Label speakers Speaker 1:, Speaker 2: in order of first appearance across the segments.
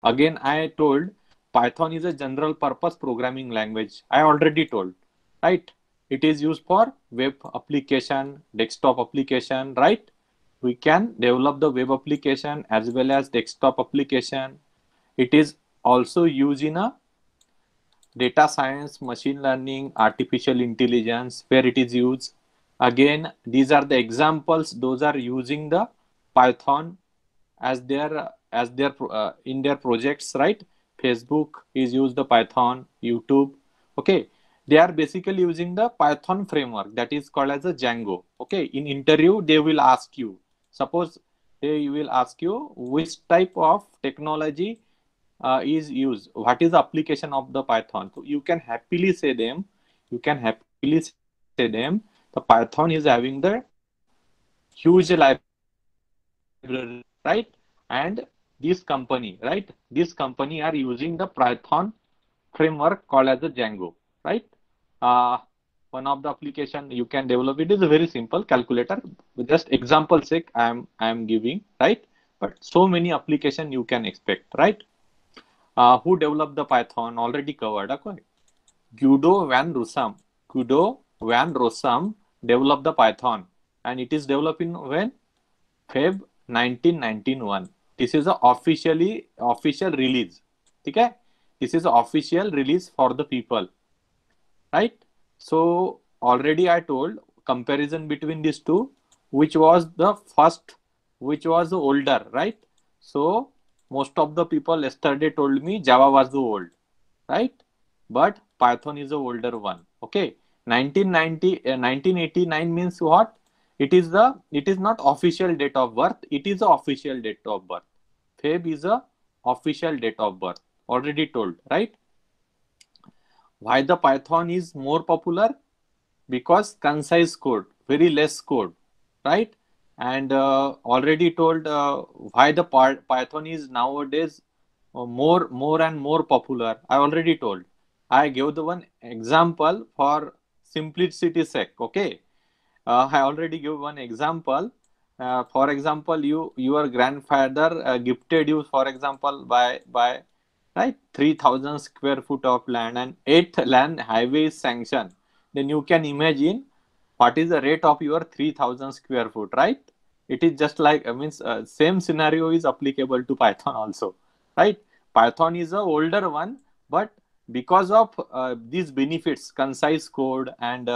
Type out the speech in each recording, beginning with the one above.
Speaker 1: Again, I told Python is a general purpose programming language. I already told, right? It is used for web application, desktop application, right? We can develop the web application as well as desktop application. It is also used in a data science, machine learning, artificial intelligence, where it is used. Again, these are the examples. Those are using the Python as their in their projects, right? Facebook is used the Python, YouTube. Okay, they are basically using the Python framework that is called as a Django. Okay, in interview they will ask you. Suppose they will ask you which type of technology is used. What is the application of the Python? So you can happily say them. You can happily say them. The Python is having the huge library, right? And this company, right? This company are using the Python framework called as a Django, right? Uh, One of the application you can develop it is a very simple calculator. Just example sake, I am giving, right? But so many application you can expect, right? Who developed the Python? Already covered. Okay. Guido van Rossum. Guido van Rossum developed the Python, and it is developed in when Feb 1991. This is a official release. Okay? This is a official release for the people, right? So already I told comparison between these two, which was the first, which was the older, right? So most of the people yesterday told me Java was the old, right? But Python is the older one. Okay, 1989 means what? It is not official date of birth. It is the official date of birth. Feb is a official date of birth. Already told, right? Why the Python is more popular? Because concise code, very less code, right? And already told why the Python is nowadays more and more popular. I already told. I gave the one example for simplicity sake. Okay, I already give one example. For example, your grandfather gifted you, for example, by right 3,000 square foot of land and 8 land highways sanction. Then you can imagine what is the rate of your 3,000 square foot, right? It is just like means same scenario is applicable to Python also, right? Python is a older one, but because of these benefits, concise code and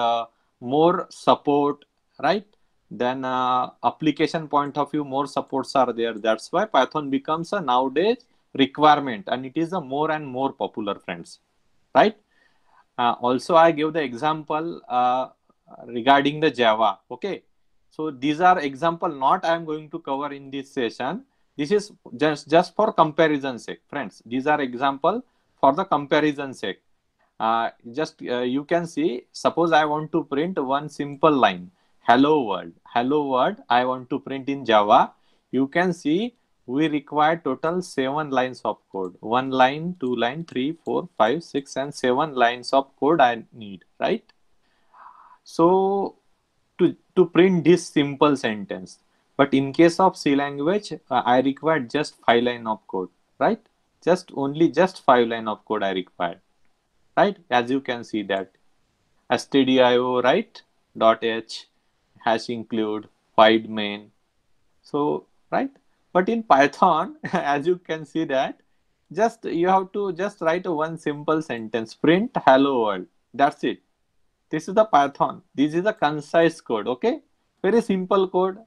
Speaker 1: more support, right? Then application point of view, more supports are there. That's why Python becomes a nowadays requirement, and it is a more and more popular, friends, right? Also, I give the example regarding the Java. Okay, so these are example not I am going to cover in this session. This is just for comparison sake, friends. These are example for the comparison sake. Just you can see. Suppose I want to print one simple line. Hello world. Hello world. I want to print in Java. You can see we require total 7 lines of code. 1 line, 2 line, 3, 4, 5, 6, and 7 lines of code I need, right? So to print this simple sentence. But in case of C language, I require just 5 line of code, right? Just 5 line of code I require, right? As you can see that stdio, right? Dot h hash include void main. So, right? But in Python, as you can see that, just you have to just write one simple sentence, print hello world. That's it. This is the Python. This is a concise code. Okay, very simple code.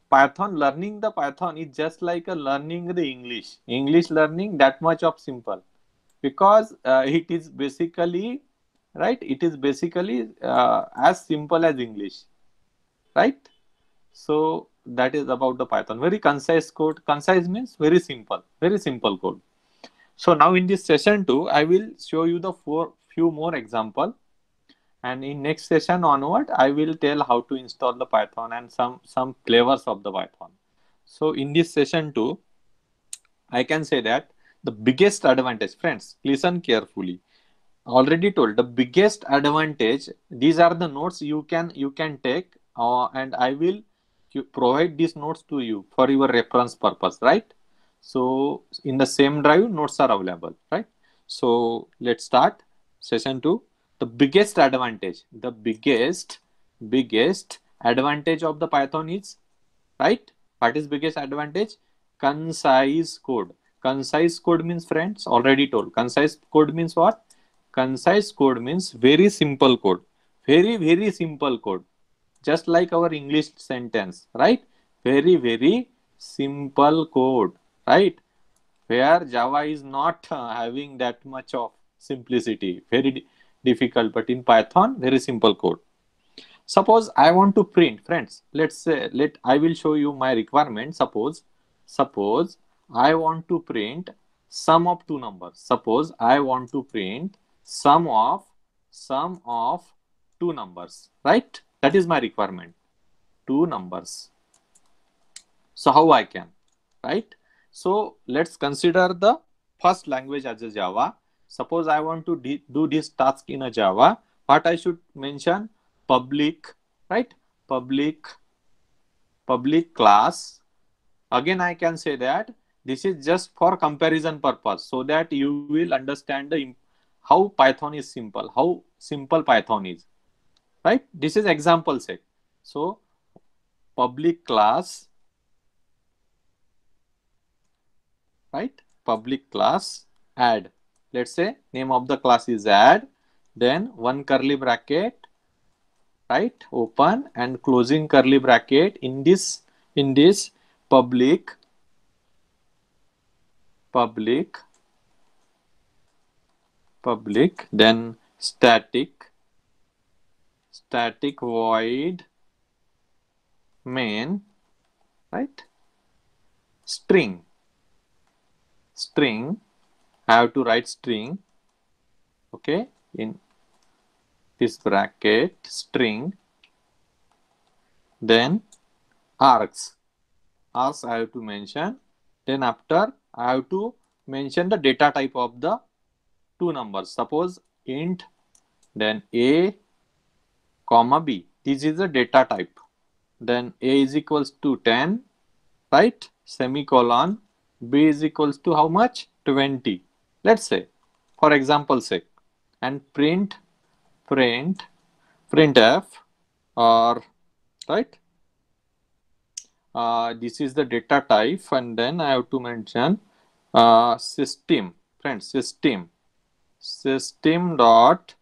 Speaker 1: Python, learning the Python is just like a learning the English. English learning that much of simple, because it is basically, right. It is basically as simple as English, right? So that is about the Python. Very concise code. Concise means very simple code. So now in this session 2, I will show you the few more example, and in next session onward I will tell how to install the Python and some flavors of the Python. So in this session 2, I can say that the biggest advantage, friends, listen carefully. Already told the biggest advantage. These are the notes you can take, and I will provide these notes to you for your reference purpose, right? So in the same drive, notes are available, right? So let's start session 2. The biggest advantage, biggest advantage of the Python is, right? What is biggest advantage? Concise code. Concise code means, friends, already told. Concise code means what? Concise code means very simple code. Very simple code. Just like our English sentence, right? Very simple code, right? Where Java is not having that much of simplicity, very difficult, but in Python, very simple code. Suppose I want to print, friends. Let's say I will show you my requirement. Suppose I want to print sum of two numbers. Suppose I want to print sum of two numbers, right? That is my requirement. Two numbers. So how I can, right? So let's consider the first language as a Java. Suppose I want to do this task in a Java. What I should mention? Public, right? Public class. Again, I can say that this is just for comparison purpose, so that you will understand how Python is simple, how simple Python is, right? This is example set. So public class, right? Public class add. Let's say name of the class is add, then one curly bracket, right? Open and closing curly bracket. In this public then static void main, right? String I have to write string, okay, in this bracket, string, then args I have to mention, then after I have to mention the data type of the two numbers. Suppose int, then a comma b, this is the data type, then a is equals to 10, right? Semicolon, b is equals to how much? 20, let's say, for example sake. And printf, or right, this is the data type, and then I have to mention system, friends, system dot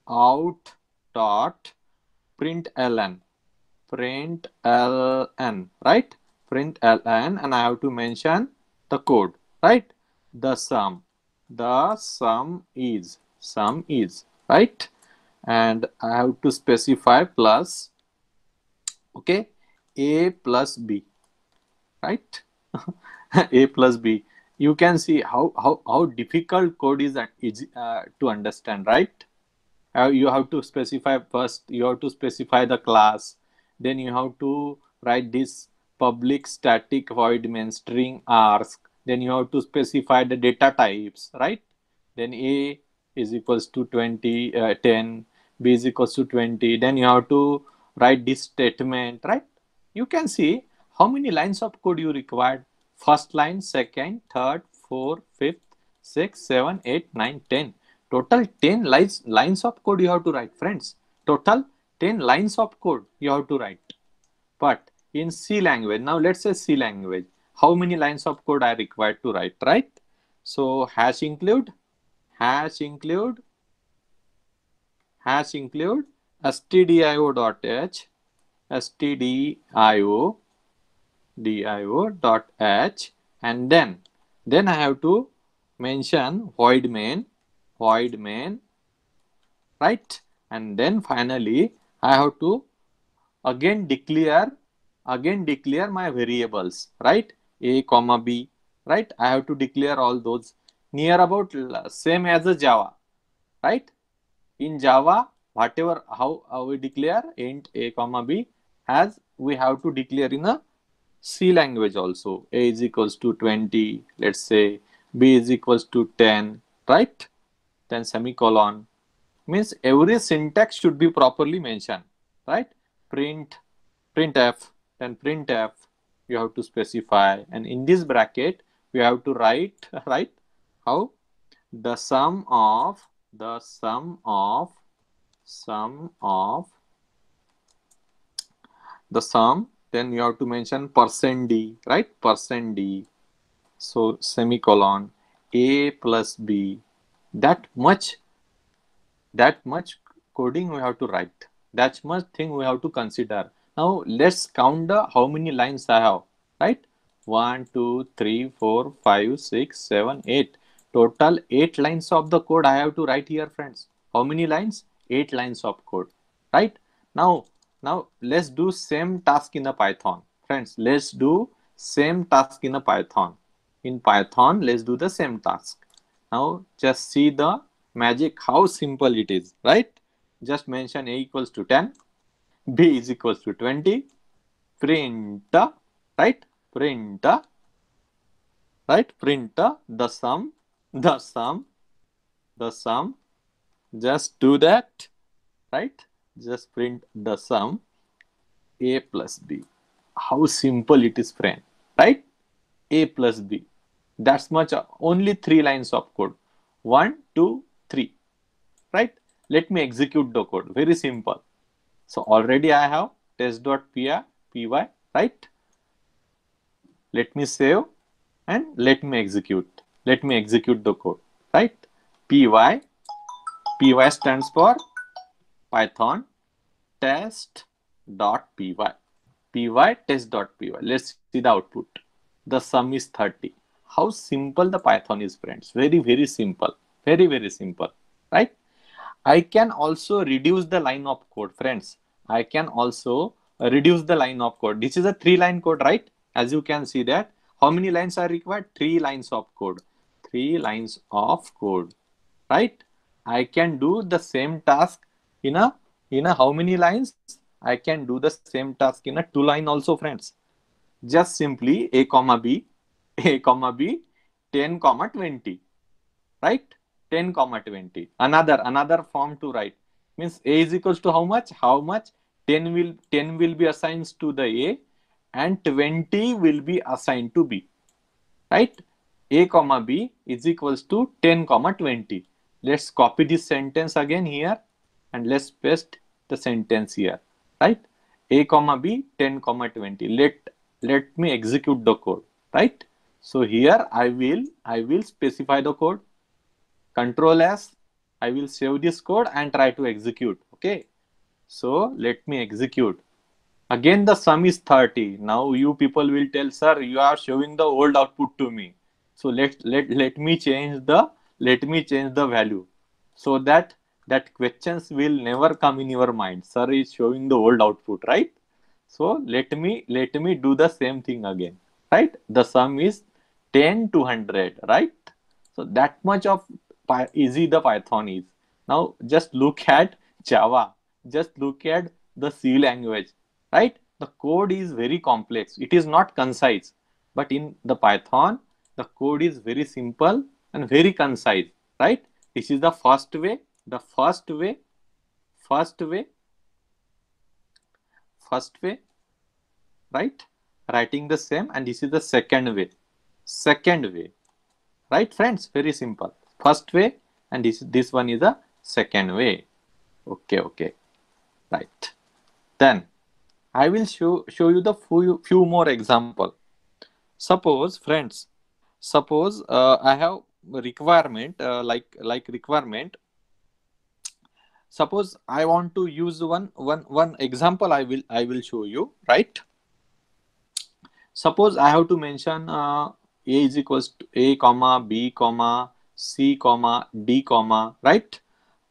Speaker 1: out dot println, right? Println, and I have to mention the code, right? The sum is right, and I have to specify plus, okay, a plus b, right? A plus b. You can see how difficult code is to understand, right? You have to specify first, you have to specify the class, then you have to write this public static void main string ask, then you have to specify the data types, right? Then a is equals to 20, 10, b is equals to 20, then you have to write this statement, right? You can see how many lines of code you required. First line, second, third, fourth, fifth, sixth, seven, 8, 9, 10. Total 10 lines of code you have to write, friends. Total 10 lines of code you have to write. But in C language, now let's say C language, how many lines of code are required to write, right? So hash include stdio.h, stdio.h, and then I have to mention void main, right? And then finally I have to again declare my variables, right? A comma b, right? I have to declare all those near about same as a Java, right? In Java, whatever how we declare int a comma b, as we have to declare in a C language also. A is equals to 20, let's say, b is equals to 10, right? Then semicolon, means every syntax should be properly mentioned, right? Printf, then printf you have to specify, and in this bracket we have to write, right? How? The sum of sum of the sum, then you have to mention percent d, right? Percent d. So semicolon, a plus b. That much coding we have to write. That much thing we have to consider. Now let's count the how many lines I have, right? 1, 2, 3, 4, 5, 6, 7, 8. Total 8 lines of the code I have to write here, friends. How many lines? 8 lines of code, right? Now let's do same task in a Python. Friends, let's do same task in a Python. In Python, let's do the same task. Now just see the magic, how simple it is, right? Just mention a equals to 10, b is equals to 20, print, right? Print, right? Print the sum, the sum, the sum. Just do that, right? Just print the sum, a plus b. How simple it is, friend, right? A plus b. That's much, only 3 lines of code. 1, 2, 3, right? Let me execute the code. Very simple. So already I have test.py, right? Let me save and let me execute. Let me execute the code, right? Py stands for Python test.py. Py test.py. Let's see the output. The sum is 30. How simple the Python is, friends. Very simple. Very simple, right? I can also reduce the line of code, friends. I can also reduce the line of code. This is a 3-line code, right? As you can see that. How many lines are required? 3 lines of code. 3 lines of code, right? I can do the same task in a how many lines? I can do the same task in a 2 line also, friends. Just simply a comma b, 10 comma 20, right? 10 comma 20. Another form to write, means a is equals to how much? 10 will be assigned to the a and 20 will be assigned to b, right? A comma b is equals to 10 comma 20. Let's copy this sentence again here and let's paste the sentence here, right? A comma b, 10 comma 20. Let me execute the code, right? So here I will specify the code. Control S, I will save this code and try to execute. Okay, so let me execute. Again the sum is 30. Now you people will tell, sir, you are showing the old output to me. So let me change the value, so that questions will never come in your mind. Sir is showing the old output, right? So let me do the same thing again, right? The sum is 10 to 100, right? So that much of easy the Python is. Now just look at Java. Just look at the C language, right? The code is very complex. It is not concise. But in the Python, the code is very simple and very concise, right? This is the first way. The first way, right? Writing the same, and this is the second way. Right, friends? Very simple. First way, and this one is the second way. Okay, right. Then I will show you the few more example. Suppose, friends, I have requirement, like requirement. Suppose I want to use one example. I will show you, right? Suppose I have to mention a is equals to a comma b comma c comma d comma, right?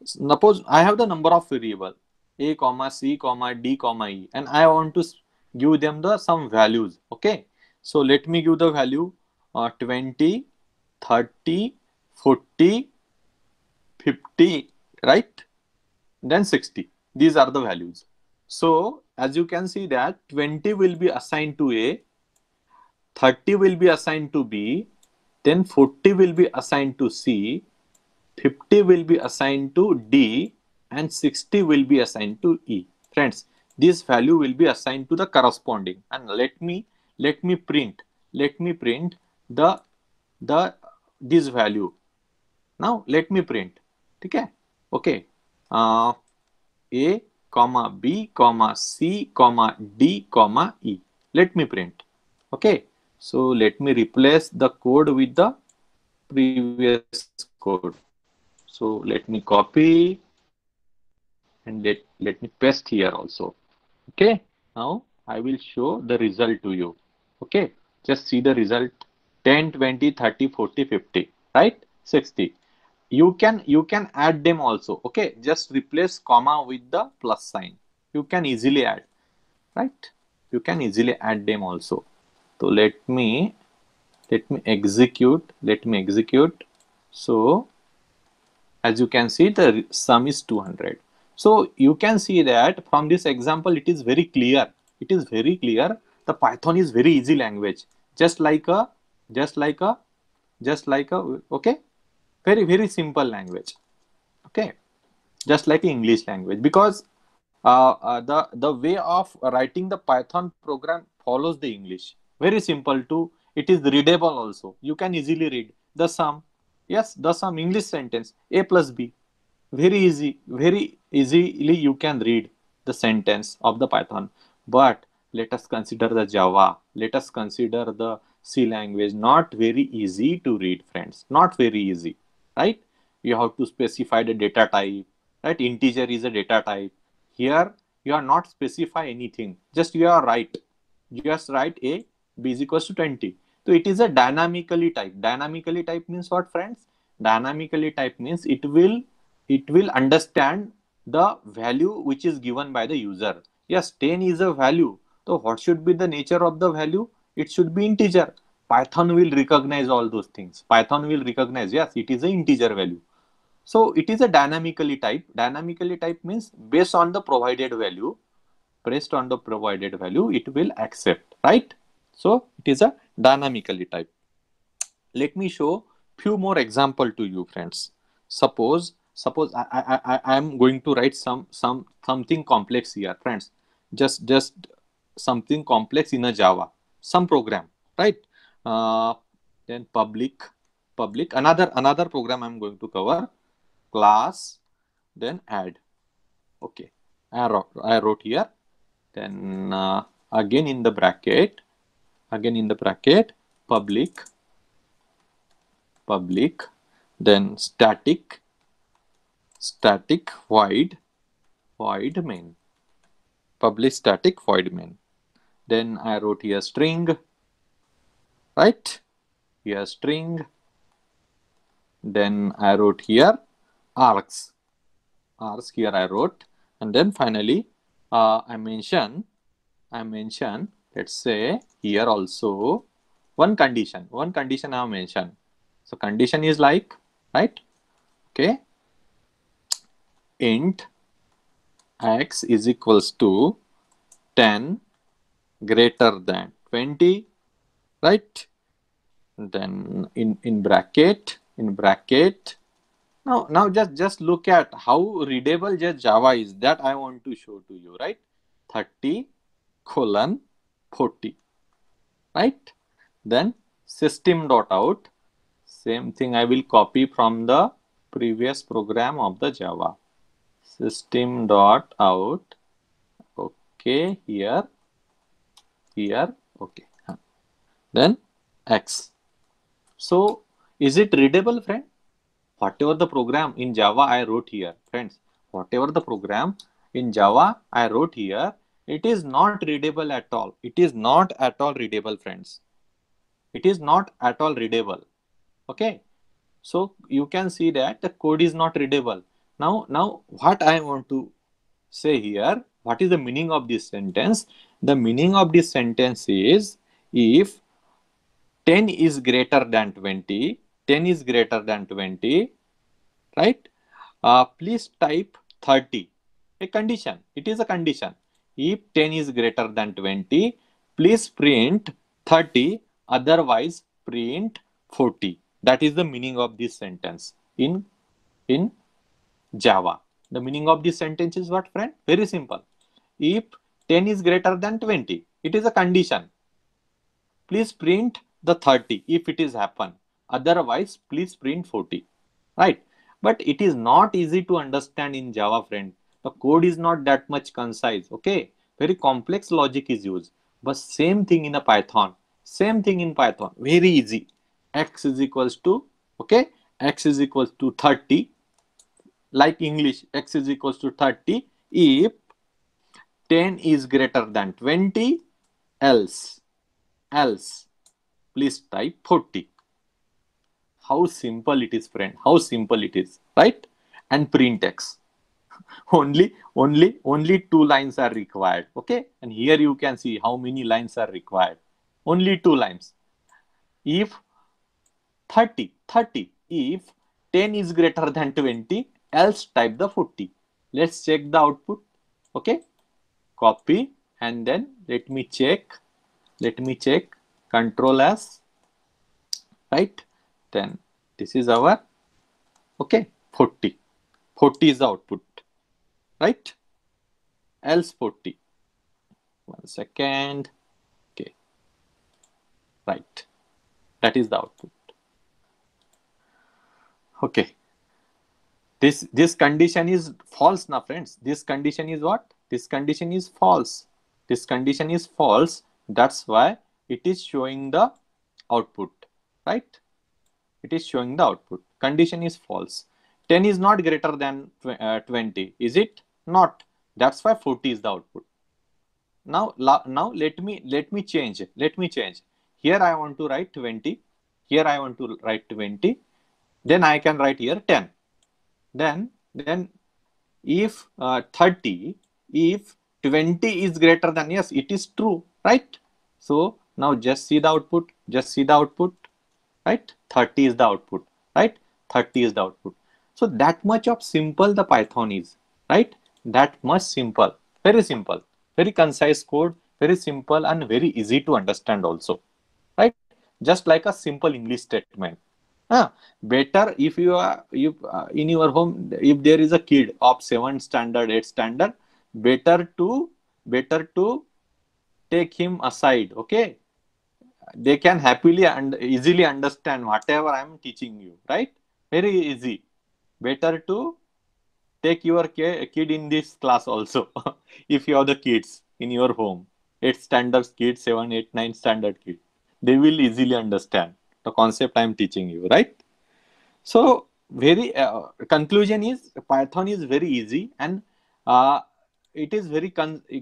Speaker 1: Suppose I have the number of variable a comma c comma d comma e, and I want to give them some values. Okay, so let me give the value 20, 30, 40, 50, right? Then 60. These are the values. So as you can see that 20 will be assigned to a, 30 will be assigned to b, then 40 will be assigned to c, 50 will be assigned to D, and 60 will be assigned to E. Friends, this value will be assigned to the corresponding, and let me print the the this value. Now let me print. Okay. Okay. A comma B comma C comma D comma E. Let me print. Okay. So let me replace the code with the previous code. So let me copy and let me paste here also. Okay. Now I will show the result to you. Okay. Just see the result 10, 20, 30, 40, 50, right? 60. You can add them also. Okay. Just replace comma with the plus sign. You can easily add, right? You can easily add them also. So let me execute. Let me execute. So as you can see, the sum is 200. So you can see that from this example, it is very clear. It is very clear. The Python is very easy language, just like a, just like a, just like a. Okay, very simple language. Okay, just like English language, because the way of writing the Python program follows the English. Very simple too. It is readable also. You can easily read the sum. Yes, the sum English sentence A plus B. Very easy, very easily you can read the sentence of the Python. But let us consider the Java. Let us consider the C language. Not very easy to read, friends. Not very easy, right? You have to specify the data type, right? Integer is a data type. Here you are not specify anything. Just you are right. Just write A, B is equals to 20. So it is a dynamically type. Dynamically type means what, friends? Dynamically type means it will understand the value which is given by the user. Yes, 10 is a value. So what should be the nature of the value? It should be integer. Python will recognize all those things. Python will recognize, yes, it is an integer value. So it is a dynamically type. Dynamically type means based on the provided value, based on the provided value, it will accept, right? So it is a dynamically type. Let me show few more example to you, friends. Suppose I am going to write something complex here, friends. Just something complex in a Java, some program, right? uh, then public another program I'm going to cover, class, then add. Okay, I wrote here. Then again in the bracket, public, then static void main, public static void main. Then I wrote here string, right? Here string. Then I wrote here args. Args here I wrote, and then finally I mention. Let's say here also one condition. One condition I have mentioned. So condition is like, right? Okay. Int x is equals to 10 greater than 20, right? Then in bracket. Now just look at how readable just Java is. That I want to show to you, right? 30:40, right? Then system.out. Same thing I will copy from the previous program of the Java. System.out. Okay, here, okay. Then x. So is it readable, friend? Whatever the program in Java I wrote here, friends, whatever the program in Java I wrote here, it is not readable at all. It is not at all readable, friends. It is not at all readable. Okay. So you can see that the code is not readable. Now what I want to say here, what is the meaning of this sentence? The meaning of this sentence is, if 10 is greater than 20, 10 is greater than 20, right? Please type 30. A condition. It is a condition. If 10 is greater than 20, please print 30. Otherwise, print 40. That is the meaning of this sentence in Java. The meaning of this sentence is what, friend? Very simple. If 10 is greater than 20, it is a condition. Please print the 30 if it is happen. otherwise please print 40, right? But it is not easy to understand in Java, friend. The code is not that much concise, okay? Very complex logic is used. But same thing in a Python. Same thing in Python. Very easy. X is equals to, okay? X is equals to 30. Like English, X is equals to 30. If 10 is greater than 20, else please type 40. How simple it is, friend. How simple it is, right? And print X. Only 2 lines are required, okay? And here you can see how many lines are required. Only 2 lines. If 30, if 10 is greater than 20, else type the 40. Let's check the output, okay? Copy and then let me check, Control S, right? Then this is our, okay, 40 is the output, right? Else 40. 1 second. Okay, right, that is the output. Okay, this condition is false now, friends. This condition is what? This condition is false. This condition is false. That's why it is showing the output, right? It is showing the output. Condition is false. 10 is not greater than 20, is it? Not. That's why 40 is the output. Now let me change. Here I want to write 20. Here I want to write 20. Then I can write here 10. Then if 30, if 20 is greater than, yes, it is true, right? So now just see the output. Right? 30 is the output, right? 30 is the output. So that much of simple the Python is, right? That much simple, very concise code, very simple and very easy to understand also, right? Just like a simple English statement. Better if you are in your home, if there is a kid of 7th standard, 8th standard, better to take him aside, okay? They can happily and easily understand whatever I am teaching you, right? Very easy. Better to take your kid in this class also. If you have the kids in your home, 8th standard kids, 7, 8, 9 standard kids, they will easily understand the concept I am teaching you, right? So very conclusion is Python is very easy, and it is very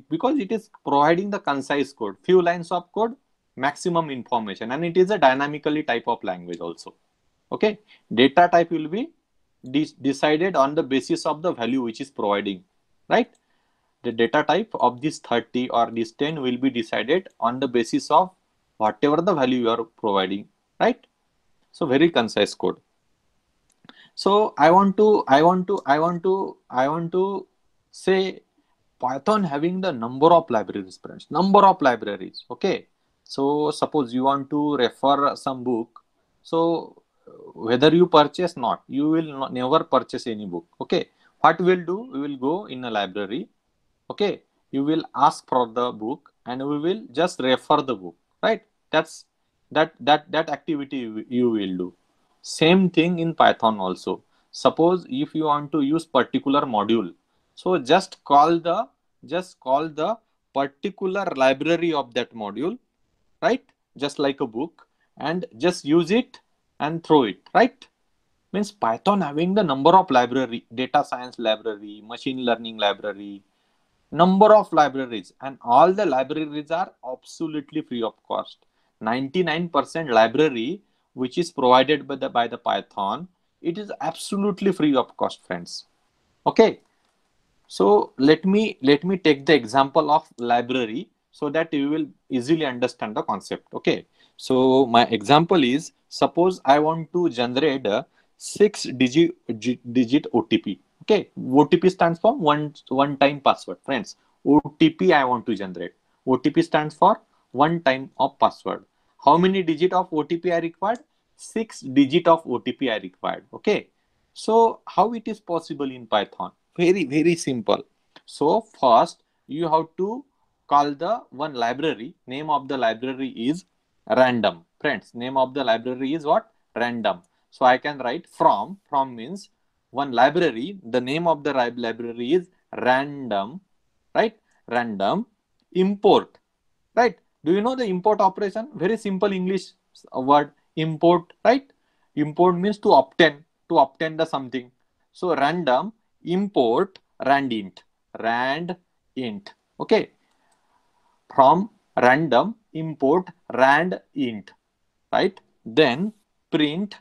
Speaker 1: because it is providing the concise code, few lines of code, maximum information, and it is a dynamically type of language also. Okay, data type will be decided on the basis of the value which is providing, right? The data type of this 30 or this 10 will be decided on the basis of whatever the value you are providing, right? So very concise code. So I want to say Python having the number of libraries, friends. Number of libraries. Okay. So suppose you want to refer some book. So whether you purchase not, you will not, never purchase any book. Okay. What we'll do? We will go in a library. Okay. You will ask for the book, and we will just refer the book. Right. That activity you will do. Same thing in Python also. Suppose if you want to use particular module, so just call the particular library of that module, right? Just like a book, and just use it and throw it, right? Means Python having the number of library, data science library, machine learning library, number of libraries, and all the libraries are absolutely free of cost. 99% library which is provided by the Python, it is absolutely free of cost, friends. Okay, so let me take the example of library so that you will easily understand the concept. Okay, so my example is, suppose I want to generate a 6-digit OTP. Okay, OTP stands for one time password, friends. OTP I want to generate. OTP stands for one time of password. How many digit of OTP I required? 6 digit of OTP I required. Okay, so how it is possible in Python? Very simple. So first you have to call the one library. Name of the library is random. Friends, name of the library is what? random. So I can write from means one library, the name of the library is random, right? Random import, right? Do you know the import operation? Very simple English word, import, right? Import means to obtain the something. So random import randint, randint. Okay, from random import randint, right? Print,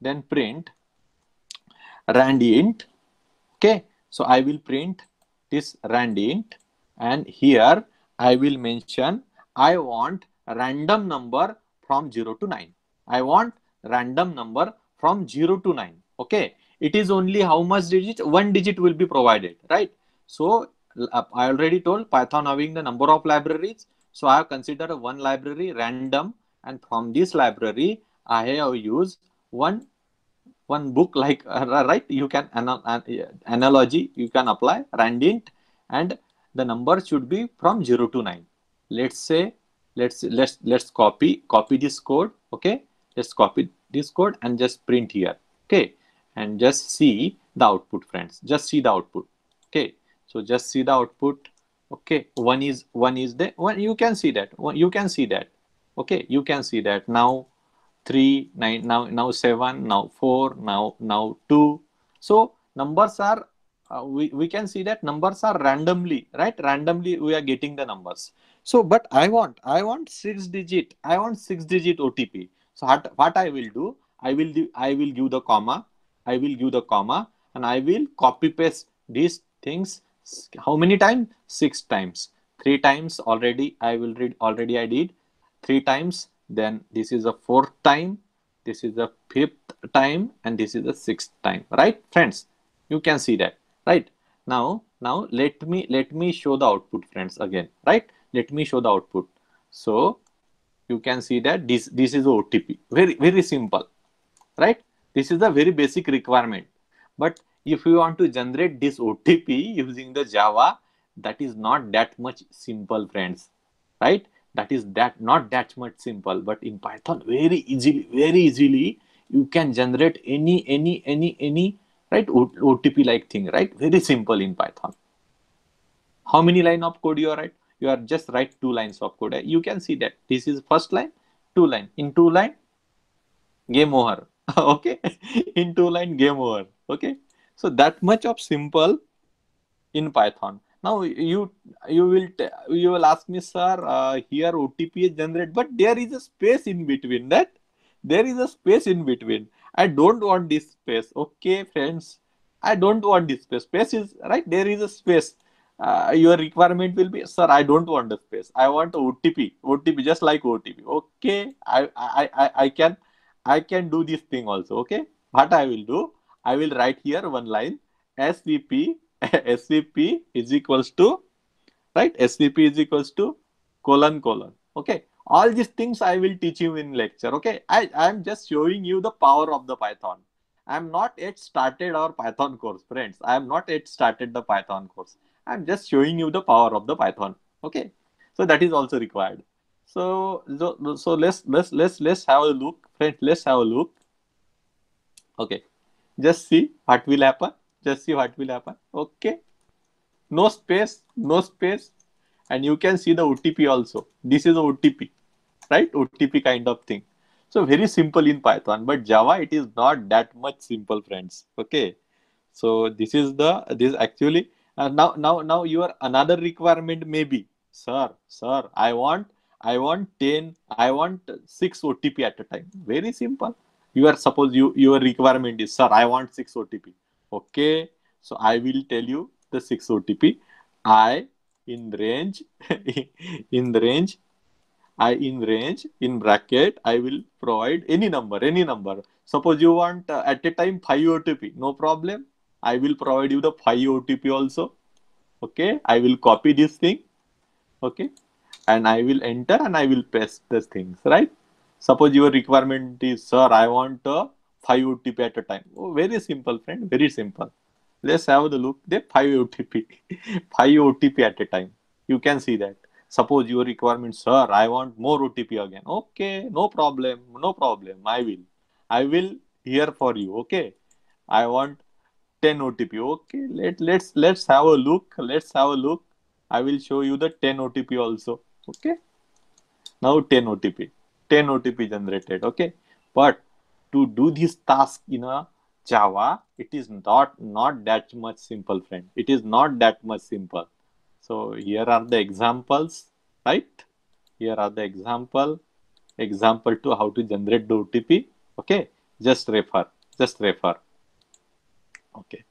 Speaker 1: then print randint. Okay, so I will print this randint, and here I will mention I want random number from 0 to 9. I want random number from 0 to 9. Okay, it is only how much digit? One digit will be provided, right? So I already told Python having the number of libraries, so I have considered one library random, and from this library I have used one book, like right, you can analogy you can apply randint, and the number should be from 0 to 9. Let's say, let's copy this code. Okay, let's copy this code and just print here. Okay, and just see the output, friends. Just see the output. Okay, so just see the output. Okay, one is the one, you can see that one, you can see that. Okay, you can see that now 3, 9, now 7, now 4, now 2. So numbers are, we can see that numbers are randomly, right? Randomly we are getting the numbers. So but I want 6 digit, I want 6 digit OTP. So what I will do, I will give the comma, I will give the comma, and I will copy paste these things. How many times? 6 times. 3 times already I will read, already I did 3 times, then this is the 4th time, this is the 5th time, and this is the 6th time, right, friends? You can see that, right? Now let me show the output, friends, again, right? Let me show the output. So you can see that this is OTP. Very simple, right? This is a very basic requirement. But if you want to generate this OTP using the Java, that is not that much simple, friends, right? That is that not that much simple. But in Python, very easily you can generate any right OTP like thing, right? Very simple in Python. How many line of code you are write? You are just write 2 lines of code. You can see that this is first line, 2 line. In 2 line, game over. Okay, in 2 line, game over. Okay, so that much of simple in Python. Now you will ask me, sir, here OTP is generated, but there is a space in between that. There is a space in between. I don't want this space. Okay, friends, I don't want this space. Space is right. There is a space. Your requirement will be, sir, I don't want the space. I want OTP. OTP, just like OTP. Okay, I can do this thing also. Okay, what I will do? I will write here one line. SVP SVP is equals to, right? SVP is equals to colon. Okay, all these things I will teach you in lecture. Okay, I am just showing you the power of the Python. I am not yet started our Python course, friends. I am not yet started the Python course. I am just showing you the power of the Python. Okay, so that is also required. So let's have a look, friends. Let's have a look. Okay, just see what will happen. Just see what will happen. Okay, no space, no space, and you can see the OTP also. This is OTP, right? OTP kind of thing. So very simple in Python, but Java it is not that much simple, friends. Okay, so this actually now your another requirement may be, sir, I want 10, I want 6 OTP at a time. Very simple. You are suppose your requirement is, sir, I want 6 OTP. Okay, so I will tell you the 6 OTP. I in range in the range in range in bracket I will provide any number. Suppose you want at a time 5 OTP, no problem. I will provide you the 5 OTP also. Okay, I will copy this thing. Okay, and I will enter and I will paste the things, right? Suppose your requirement is, sir, I want 5 OTP at a time. Oh, very simple, friend, very simple. Let's have the look. The 5 OTP, 5 OTP at a time. You can see that. Suppose your requirement, sir, I want more OTP again. Okay, no problem, no problem. I will. I will hear for you. Okay. I want 10 OTP. Okay. Let's have a look. Let's have a look. I will show you the 10 OTP also. Okay. Now 10 OTP. 10 OTP generated. Okay. But to do this task in a Java, it is not that much simple, friend. It is not that much simple. So here are the examples, right? Here are the example to how to generate the OTP. Okay, just refer. Okay.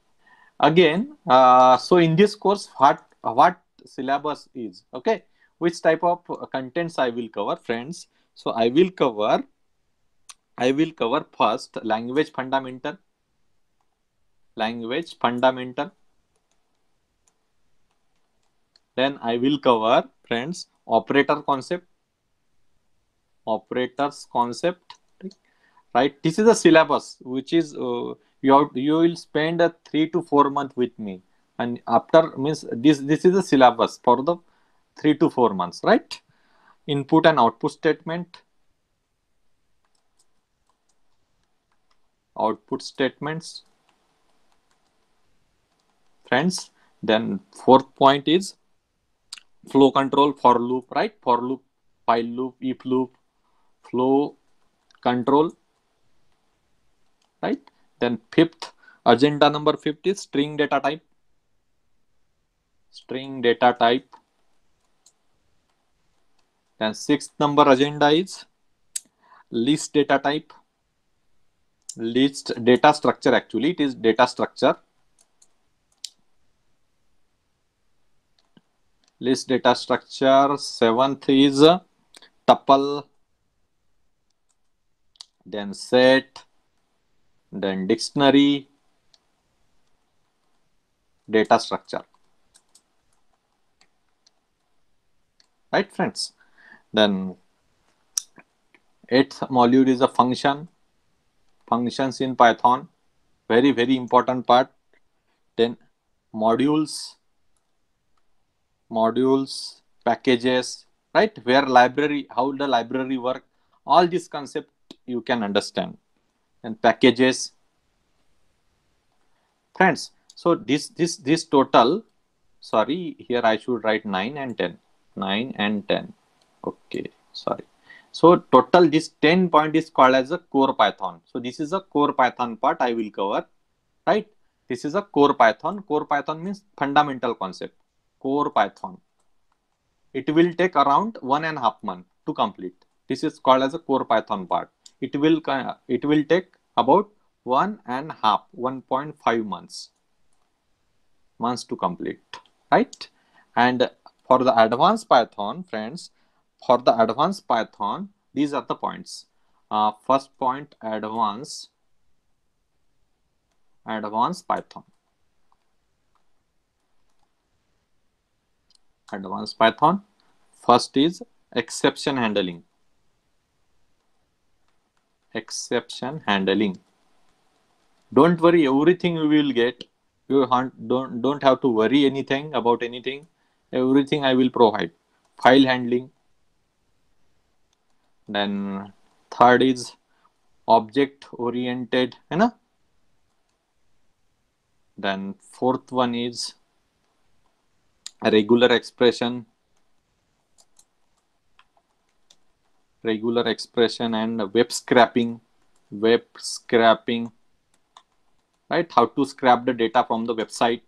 Speaker 1: Again, so in this course, what syllabus is? Okay, which type of contents I will cover, friends? So I will cover first language fundamental. Then I will cover, friends, operators concept. Right, this is a syllabus which is you will spend a 3 to 4 months with me, and after means this is a syllabus for the 3 to 4 months, right? Input and output statements, friends. Then fourth point is flow control, for loop, right? For loop, while loop, if loop, flow control, right? Then fifth, agenda number fifth is string data type. Then sixth number agenda is list data type. List data structure, actually it is data structure. List data structure. Seventh is tuple, then set, then dictionary, data structure, right, friends? Then eighth module is a functions in Python, very important part. Then modules, packages, right? Where library, how the library work, all this concept you can understand. And packages, friends. So this total, sorry, here I should write 9 and 10. 9 and 10. Okay, sorry. So total this 10 point is called as a core Python. So this is a core Python part I will cover, right? This is a core Python. Core Python means fundamental concept. Core Python. It will take around 1.5 months to complete. This is called as a core Python part. It will take about 1.5 months to complete, right? And for the advanced Python, friends, for the advanced Python, these are the points. First point, advanced Python. Advanced Python. First is exception handling. Don't worry, everything you will get. You don't have to worry anything about anything. Everything I will provide. File handling. Then third is object oriented, है ना? Then fourth one is a regular expression and web scraping, right? How to scrap the data from the website.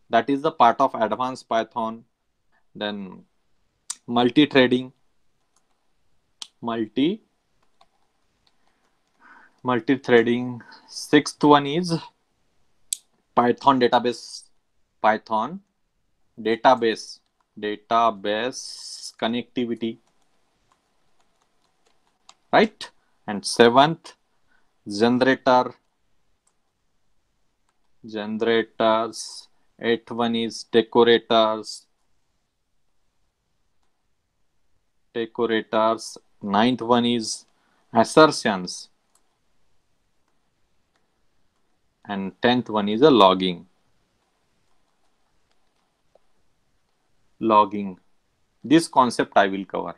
Speaker 1: That is the part of advanced Python. Then multi-threading, Sixth one is Python database connectivity, right? And seventh, generators. Eighth one is decorators. Ninth one is assertions, and 10th one is a logging. This concept I will cover.